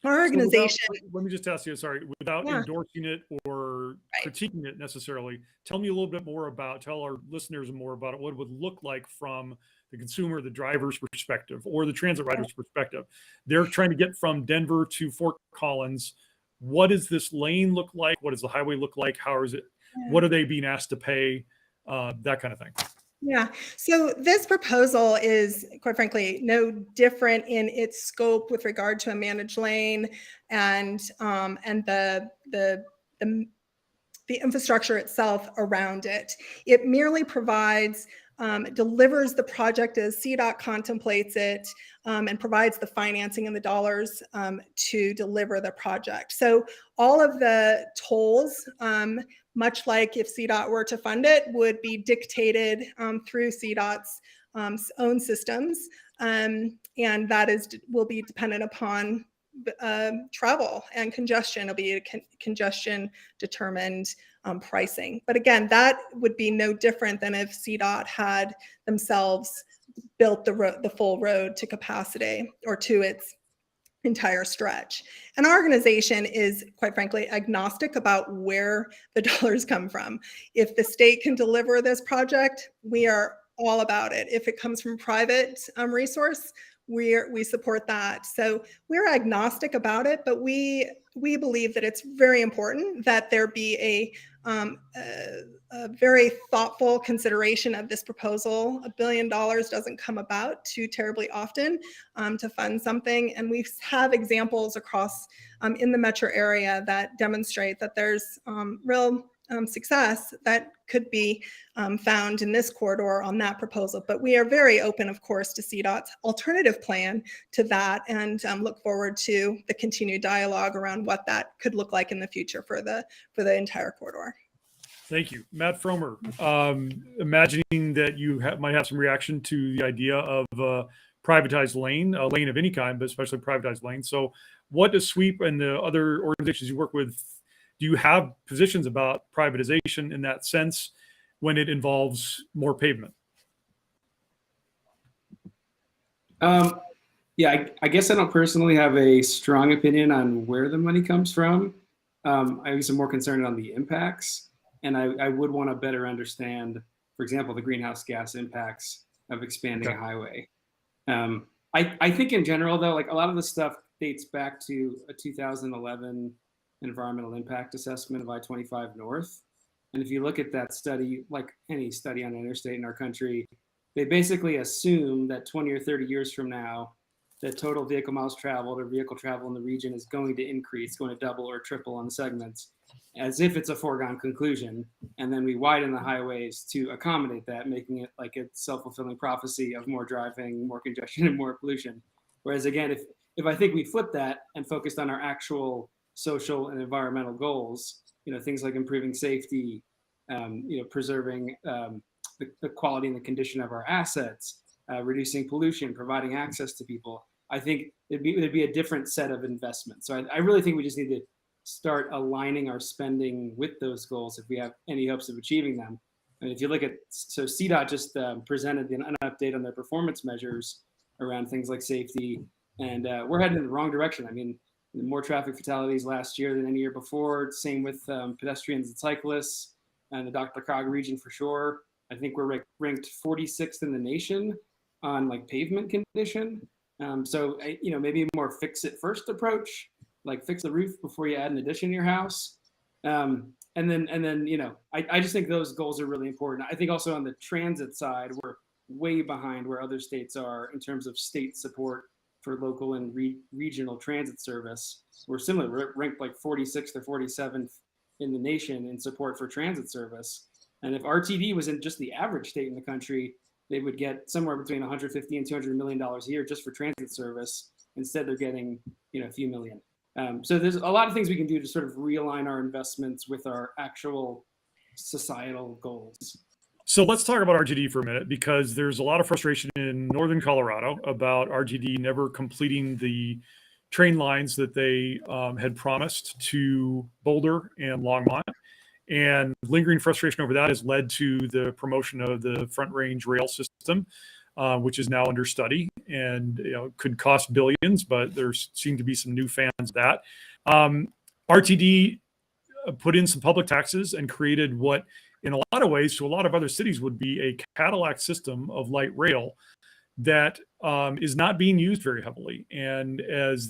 our organization. Let me just ask you, sorry, without endorsing it or critiquing it necessarily, tell our listeners more about it, what it would look like from the consumer, the driver's perspective, or the transit rider's perspective. They're trying to get from Denver to Fort Collins. What does this lane look like? What does the highway look like? How is it? What are they being asked to pay? That kind of thing. Yeah, so this proposal is, quite frankly, no different in its scope with regard to a managed lane and the infrastructure itself around it. It merely delivers the project as CDOT contemplates it, and provides the financing and the dollars to deliver the project. So all of the tolls, much like if CDOT were to fund it, would be dictated through CDOT's own systems, and that will be dependent upon travel and congestion. It'll be a congestion determined pricing. But again, that would be no different than if CDOT had themselves built the full road to capacity or to its entire stretch. And our organization is, quite frankly, agnostic about where the dollars come from. If the state can deliver this project, we are all about it. If it comes from private resource, we support that. So we're agnostic about it, but we believe that it's very important that there be a very thoughtful consideration of this proposal. $1 billion doesn't come about too terribly often to fund something. And we have examples across in the metro area that demonstrate that there's real success that could be found in this corridor on that proposal. But we are very open, of course, to CDOT's alternative plan to that, and look forward to the continued dialogue around what that could look like in the future for the entire corridor. Thank you. Matt Fromer, imagining that you might have some reaction to the idea of privatized lane, a lane of any kind, but especially privatized lane. So what does SWEEP and the other organizations you work with, do you have positions about privatization in that sense when it involves more pavement? Yeah, I guess I don't personally have a strong opinion on where the money comes from. I guess I'm more concerned on the impacts, and I would want to better understand, for example, the greenhouse gas impacts of expanding a highway. I think in general, though, like a lot of the stuff dates back to a 2011 environmental impact assessment of I-25 North. And if you look at that study, like any study on interstate in our country, they basically assume that 20 or 30 years from now, the total vehicle miles traveled or vehicle travel in the region is going to increase, going to double or triple on the segments, as if it's a foregone conclusion. And then we widen the highways to accommodate that, making it like a self-fulfilling prophecy of more driving, more congestion, and more pollution. Whereas again, if I think we flip that and focused on our actual social and environmental goals, things like improving safety, preserving the quality and the condition of our assets, reducing pollution, providing access to people, I think it'd be a different set of investments. So I really think we just need to start aligning our spending with those goals if we have any hopes of achieving them. And if you look at, so CDOT just presented an update on their performance measures around things like safety, and we're heading in the wrong direction. I mean, more traffic fatalities last year than any year before. Same with pedestrians and cyclists, and the DRCOG region for sure. I think we're ranked 46th in the nation on like pavement condition. So maybe a more fix it first approach, like fix the roof before you add an addition to your house. And then I just think those goals are really important. I think also on the transit side, we're way behind where other states are in terms of state support for local and regional transit service. We're similar, we're ranked like 46th or 47th in the nation in support for transit service. And if RTD was in just the average state in the country, they would get somewhere between 150 and $200 million a year just for transit service. Instead, they're getting a few million. So there's a lot of things we can do to sort of realign our investments with our actual societal goals. So let's talk about RTD for a minute, because there's a lot of frustration in northern Colorado about RTD never completing the train lines that they had promised to Boulder and Longmont. And lingering frustration over that has led to the promotion of the Front Range rail system, which is now under study and could cost billions, but there seem to be some new fans of that. RTD put in some public taxes and created what, in a lot of ways, to a lot of other cities, would be a Cadillac system of light rail that is not being used very heavily. And as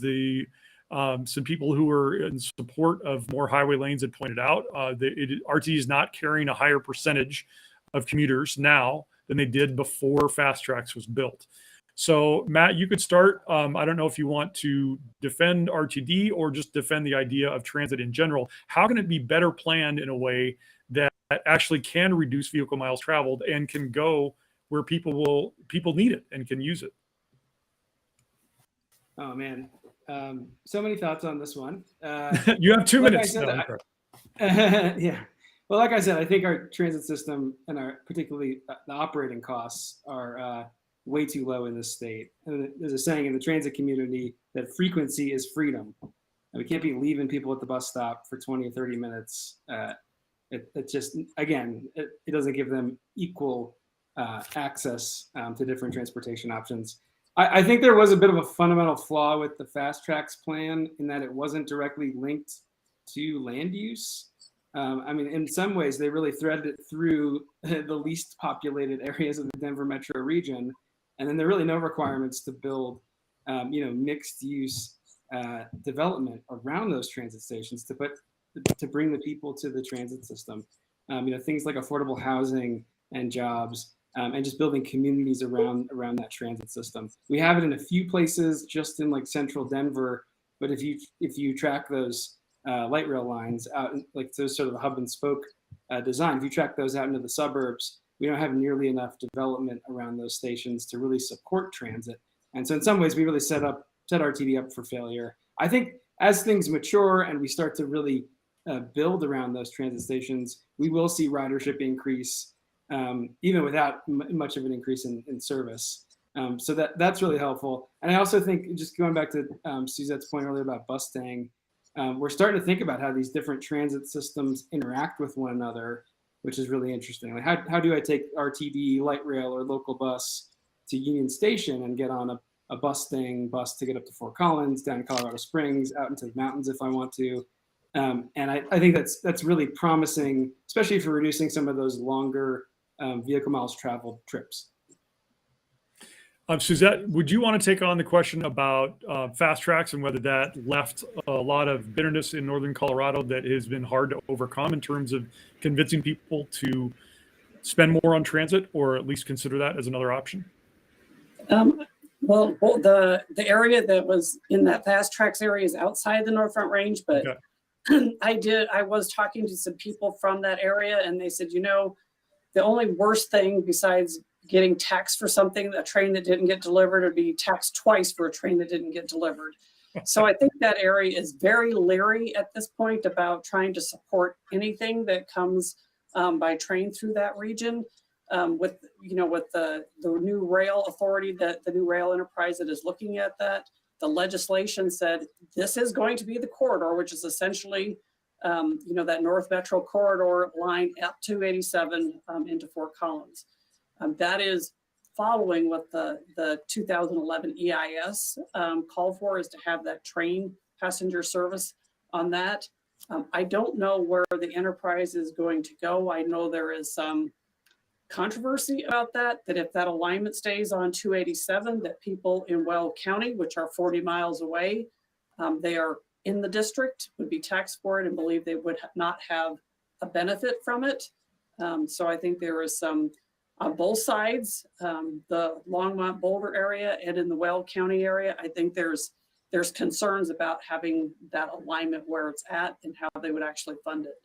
some people who are in support of more highway lanes had pointed out, RTD is not carrying a higher percentage of commuters now than they did before Fast Tracks was built. So Matt, you could start. I don't know if you want to defend RTD or just defend the idea of transit in general. How can it be better planned in a way that actually can reduce vehicle miles traveled and can go where people need it and can use it? Oh man, so many thoughts on this one. You have 2 minutes. Yeah. Well, like I said, I think our transit system and particularly the operating costs are way too low in this state. And there's a saying in the transit community that frequency is freedom. And we can't be leaving people at the bus stop for 20 or 30 minutes. It just, again, it doesn't give them equal access to different transportation options. I think there was a bit of a fundamental flaw with the Fast Tracks plan in that it wasn't directly linked to land use. I mean, in some ways, they really threaded it through the least populated areas of the Denver metro region. And then there are really no requirements to build, mixed use development around those transit stations to bring the people to the transit system. Things like affordable housing and jobs, and just building communities around that transit system. We have it in a few places, just in like central Denver. But if you track those light rail lines out, like those sort of hub and spoke design, if you track those out into the suburbs, we don't have nearly enough development around those stations to really support transit. And so in some ways, we really set RTD up for failure. I think as things mature and we start to really build around those transit stations, we will see ridership increase, even without much of an increase in service. So that's really helpful. And I also think, just going back to Suzette's point earlier about bus staying, we're starting to think about how these different transit systems interact with one another, which is really interesting. Like how do I take RTD, light rail, or local bus to Union Station and get on a bus to get up to Fort Collins, down to Colorado Springs, out into the mountains if I want to. And I think that's really promising, especially for reducing some of those longer vehicle miles traveled trips. Suzette, would you want to take on the question about fast tracks and whether that left a lot of bitterness in northern Colorado that has been hard to overcome in terms of convincing people to spend more on transit, or at least consider that as another option? Well, the area that was in that fast tracks area is outside the North Front Range, but Okay. I was talking to some people from that area, and they said, the only worst thing besides getting taxed for something, a train that didn't get delivered, would be taxed twice for a train that didn't get delivered. So I think that area is very leery at this point about trying to support anything that comes by train through that region. With the new rail authority, the new rail enterprise that is looking at that, the legislation said this is going to be the corridor, which is essentially that North Metro corridor line up to 87 into Fort Collins. That is following what the 2011 EIS called for, is to have that train passenger service on that. I don't know where the enterprise is going to go. I know there is some controversy about that if that alignment stays on 287, that people in Weld County, which are 40 miles away, they are in the district, would be taxed for it and believe they would not have a benefit from it. So I think there is some on both sides, the Longmont Boulder area and in the Weld County area. I think there's concerns about having that alignment where it's at and how they would actually fund it.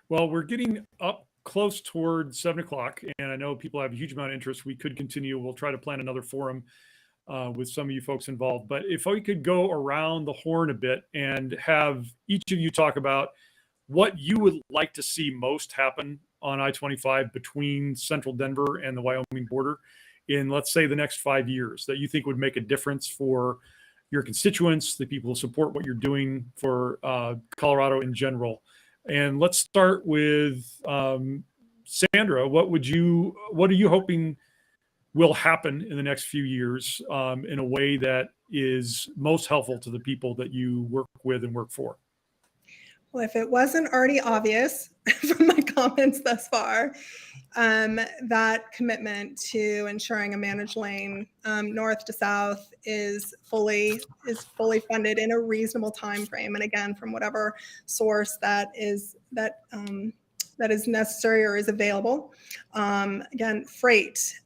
Well, we're getting up close towards 7 o'clock, and I know people have a huge amount of interest. We could continue. We'll try to plan another forum with some of you folks involved. But if we could go around the horn a bit and have each of you talk about what you would like to see most happen on I-25 between central Denver and the Wyoming border in, let's say, the next 5 years, that you think would make a difference for your constituents, the people who support what you're doing for Colorado in general. And let's start with Sandra. What are you hoping will happen in the next few years in a way that is most helpful to the people that you work with and work for? Well, if it wasn't already obvious from my comments thus far, that commitment to ensuring a managed lane north to south is fully funded in a reasonable time frame, and again, from whatever source that is necessary or is available. Again, freight,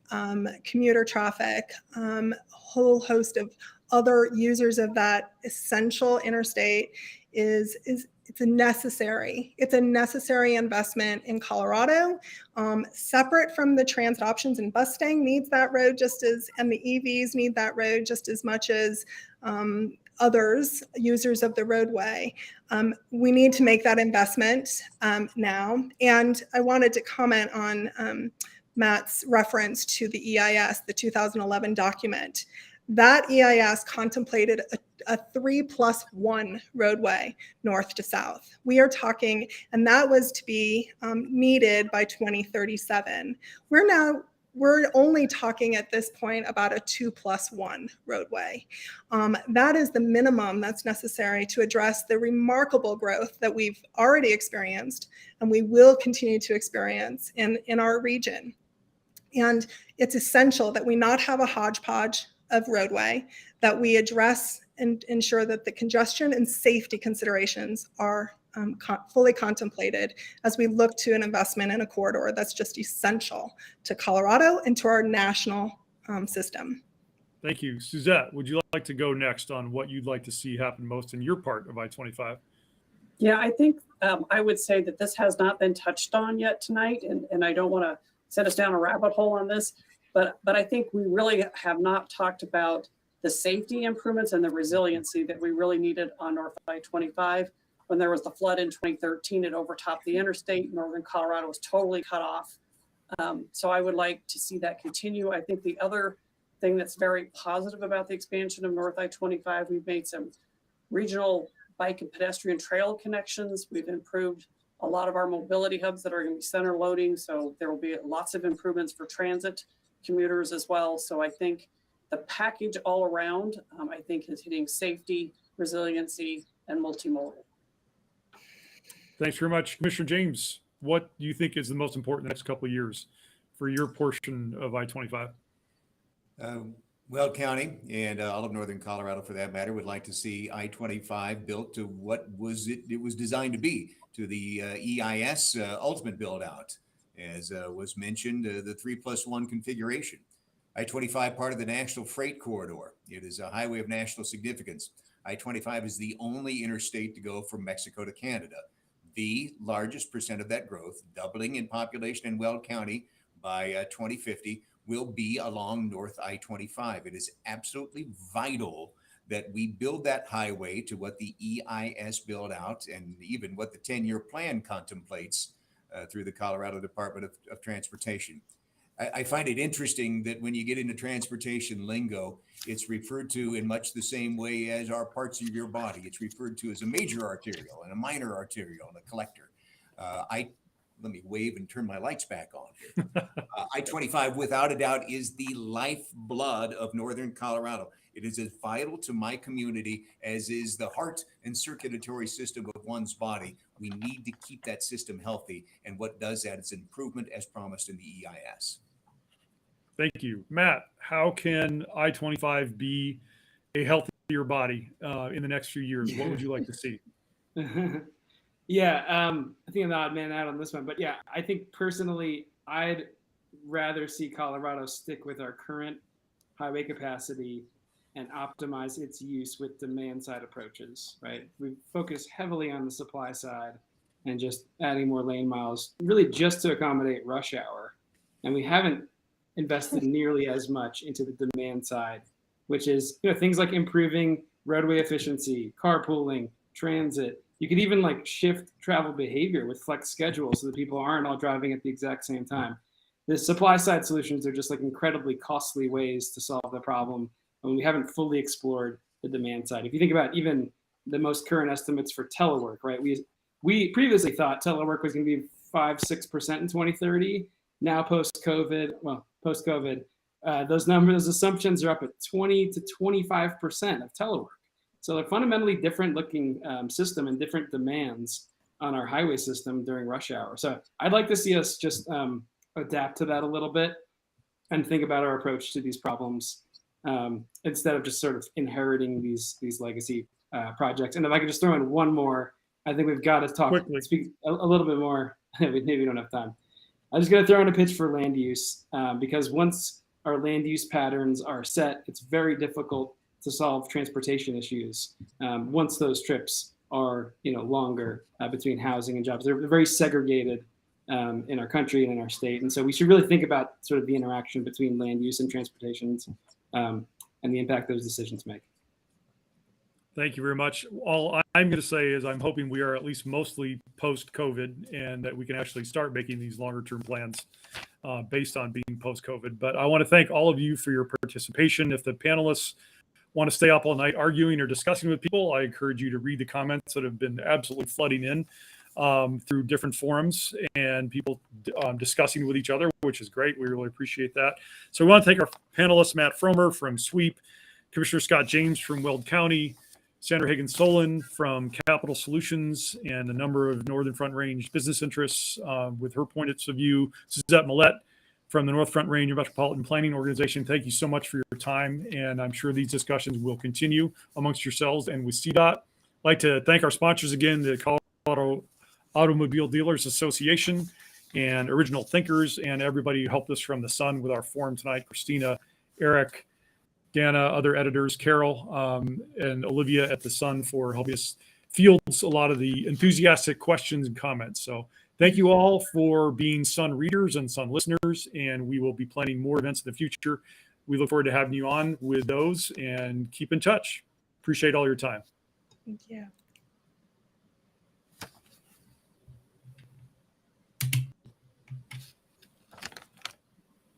commuter traffic, a whole host of other users of that essential interstate it's a necessary investment in Colorado, separate from the transit options, and bus staying needs that road and the EVs need that road just as much as others, users of the roadway. We need to make that investment now. And I wanted to comment on Matt's reference to the EIS, the 2011 document. That EIS contemplated a 3+1 roadway north to south. We are talking, and that was to be needed by 2037. We're only talking at this point about a 2+1 roadway. That is the minimum that's necessary to address the remarkable growth that we've already experienced and we will continue to experience in our region. And it's essential that we not have a hodgepodge of roadway, that we address and ensure that the congestion and safety considerations are fully contemplated as we look to an investment in a corridor that's just essential to Colorado and to our national system. Thank you. Suzette, would you like to go next on what you'd like to see happen most in your part of I-25? Yeah, I think I would say that this has not been touched on yet tonight, and I don't want to set us down a rabbit hole on this, but I think we really have not talked about the safety improvements and the resiliency that we really needed on North I-25. When there was the flood in 2013, it overtopped the interstate. Northern Colorado was totally cut off So I would like to see that continue. I think the other thing that's very positive about the expansion of North I-25, we've made some regional bike and pedestrian trail connections. We've improved a lot of our mobility hubs that are going to be center loading. So there will be lots of improvements for transit commuters as well. So I think the package all around, I think, is hitting safety, resiliency, and multimodal. Thanks very much. Commissioner James, what do you think is the most important in the next couple of years for your portion of I-25? Weld County and all of northern Colorado, for that matter, would like to see I-25 built to what it was designed to be, to the EIS ultimate build out, as was mentioned, the 3+1 configuration. I-25, part of the National Freight Corridor. It is a highway of national significance. I-25 is the only interstate to go from Mexico to Canada. The largest percent of that growth, doubling in population in Weld County by 2050, will be along North I-25. It is absolutely vital that we build that highway to what the EIS build out and even what the 10-year plan contemplates through the Colorado Department of Transportation. I find it interesting that when you get into transportation lingo, it's referred to in much the same way as our parts of your body. It's referred to as a major arterial and a minor arterial and a collector. Let me wave and turn my lights back on here. I-25, without a doubt, is the lifeblood of northern Colorado. It is as vital to my community as is the heart and circulatory system of one's body. We need to keep that system healthy. And what does that is improvement as promised in the EIS. Thank you. Matt, how can I-25 be a healthier body in the next few years? What would you like to see? Yeah, I think I'm the odd man out on this one, but yeah, I think personally, I'd rather see Colorado stick with our current highway capacity and optimize its use with demand side approaches, right? We focus heavily on the supply side and just adding more lane miles, really just to accommodate rush hour. And we haven't invested nearly as much into the demand side, which is, things like improving roadway efficiency, carpooling, transit. You could even shift travel behavior with flex schedules so that people aren't all driving at the exact same time. The supply side solutions are just incredibly costly ways to solve the problem. And we haven't fully explored the demand side. If you think about even the most current estimates for telework, right? We previously thought telework was going to be 5-6% in 2030. Now post-COVID, those assumptions are up at 20 to 25% of telework. So they're fundamentally different looking system and different demands on our highway system during rush hour. So I'd like to see us just adapt to that a little bit and think about our approach to these problems instead of just sort of inheriting these legacy projects. And if I could just throw in one more, I think we've got to speak a little bit more. Maybe we don't have time. I'm just going to throw in a pitch for land use because once our land use patterns are set, it's very difficult to solve transportation issues once those trips are longer between housing and jobs. They're very segregated in our country and in our state, and so we should really think about sort of the interaction between land use and transportation and the impact those decisions make. Thank you very much. All I'm going to say is I'm hoping we are at least mostly post-COVID and that we can actually start making these longer-term plans based on being post-COVID. But I want to thank all of you for your participation. If the panelists want to stay up all night arguing or discussing with people, I encourage you to read the comments that have been absolutely flooding in through different forums and people discussing with each other, which is great. We really appreciate that. So we want to thank our panelists, Matt Fromer from SWEEP, Commissioner Scott James from Weld County, Sandra Solin from Capital Solutions, and a number of Northern Front Range business interests with her points of view, Suzette Mollette from the North Front Range Metropolitan Planning Organization. Thank you so much for your time, and I'm sure these discussions will continue amongst yourselves and with CDOT. I'd like to thank our sponsors again, the Colorado Automobile Dealers Association and Original Thinkers, and everybody who helped us from the Sun with our forum tonight, Christina, Eric, Dana, other editors, Carol, and Olivia at the Sun for helping us field a lot of the enthusiastic questions and comments. So thank you all for being Sun readers and Sun listeners, and we will be planning more events in the future. We look forward to having you on with those, and keep in touch. Appreciate all your time. Thank you.